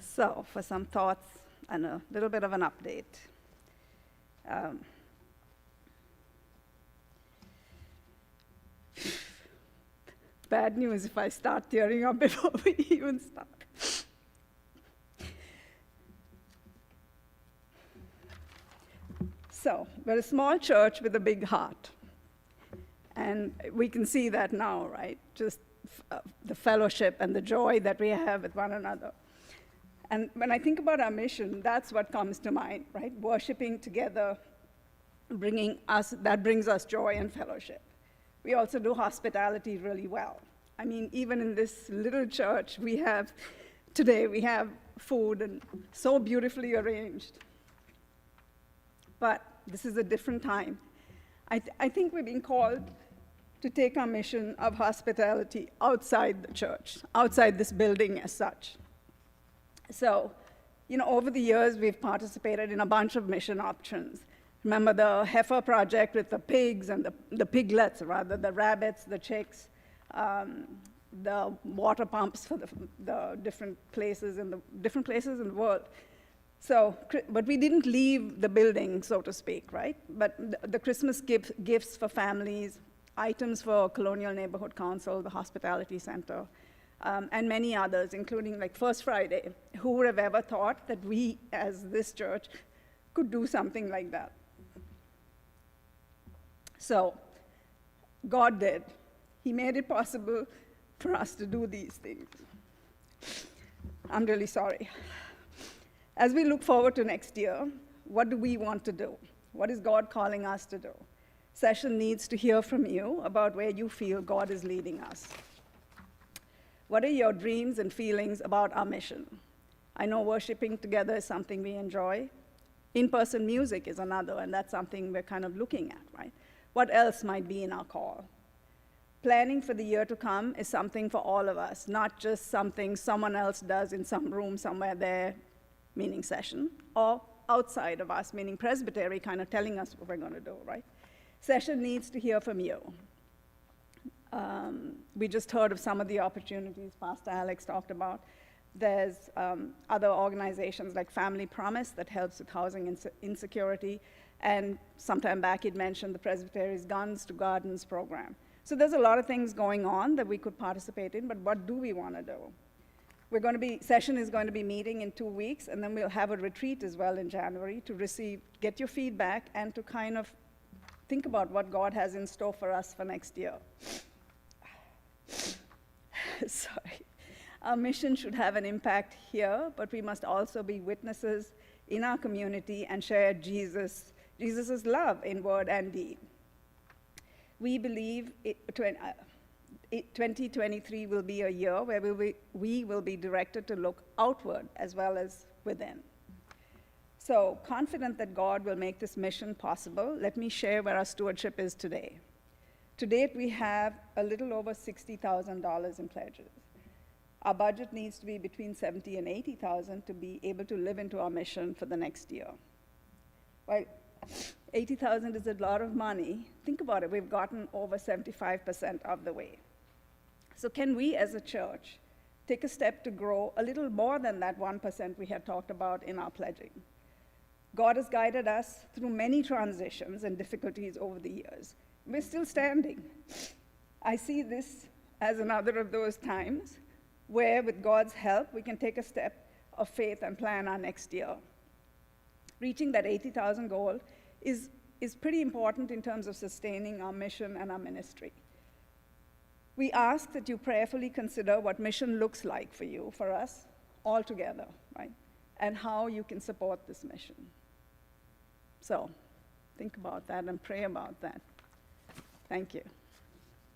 So, for some thoughts and a little bit of an update. Bad news if I start tearing up before we even start. So, we're a small church with a big heart. And we can see that now, right? Just the fellowship and the joy that we have with one another. And when I think about our mission, that's what comes to mind, right? Worshiping together, that brings us joy and fellowship. We also do hospitality really well. I mean, even in this little church, today we have food and so beautifully arranged. But this is a different time. I think we're being called to take our mission of hospitality outside the church, outside this building as such. So, over the years, we've participated in a bunch of mission options. Remember the heifer project with the pigs and the piglets, rather, the rabbits, the chicks, the water pumps for the different places in the world. So, but we didn't leave the building, so to speak, right? But the Christmas gifts for families, items for Colonial Neighborhood Council, the Hospitality Center, and many others, including like First Friday. Who would have ever thought that we, as this church, could do something like that? So, God did. He made it possible for us to do these things. I'm really sorry. As we look forward to next year, what do we want to do? What is God calling us to do? Session needs to hear from you about where you feel God is leading us. What are your dreams and feelings about our mission? I know worshiping together is something we enjoy. In-person music is another, and that's something we're kind of looking at, right? What else might be in our call? Planning for the year to come is something for all of us, not just something someone else does in some room somewhere there, meaning session, or outside of us, meaning presbytery, kind of telling us what we're going to do, right? Session needs to hear from you. We just heard of some of the opportunities Pastor Alex talked about. There's other organizations like Family Promise that helps with housing insecurity, and sometime back he'd mentioned the Presbytery's Guns to Gardens program. So there's a lot of things going on that we could participate in, but what do we want to do? Session is going to be meeting in 2 weeks, and then we'll have a retreat as well in January to get your feedback and to kind of think about what God has in store for us for next year. Sorry. Our mission should have an impact here, but we must also be witnesses in our community and share Jesus' love in word and deed. We believe 2023 will be a year where we will be directed to look outward as well as within. So, confident that God will make this mission possible, let me share where our stewardship is today. To date, we have a little over $60,000 in pledges. Our budget needs to be between $70,000 and $80,000 to be able to live into our mission for the next year. While $80,000 is a lot of money, think about it, we've gotten over 75% of the way. So can we as a church take a step to grow a little more than that 1% we had talked about in our pledging? God has guided us through many transitions and difficulties over the years. We're still standing. I see this as another of those times where, with God's help, we can take a step of faith and plan our next year. Reaching that 80,000 goal is pretty important in terms of sustaining our mission and our ministry. We ask that you prayerfully consider what mission looks like for you, for us, all together, right? And how you can support this mission. So, think about that and pray about that. Thank you.